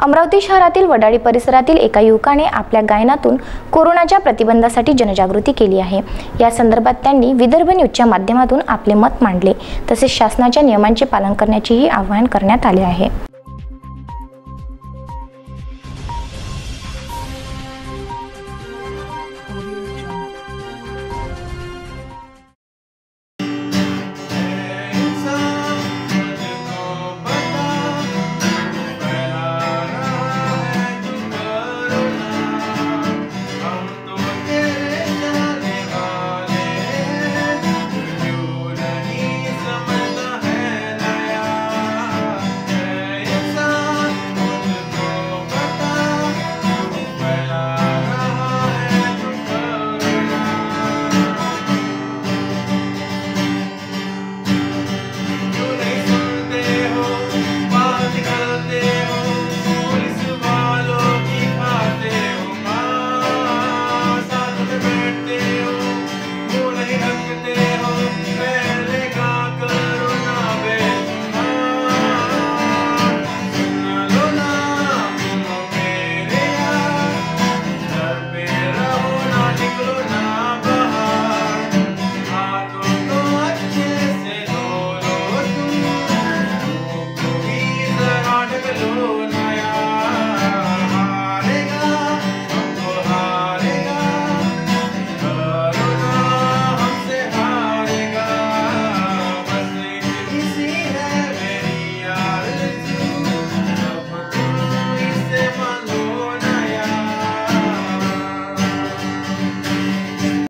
अमरावती शहरातील वडाळी परिसरातील एका युवकाने आपल्या गायनातून कोरोनाच्या प्रतिबंधासाठी जनजागृती केली आहे। या संदर्भात त्यांनी विदर्भ न्यूजच्या माध्यमातून आपले मत मांडले, तसेच शासनाच्या नियमांचे पालन करण्याचेही आवाहन करण्यात आले आहे।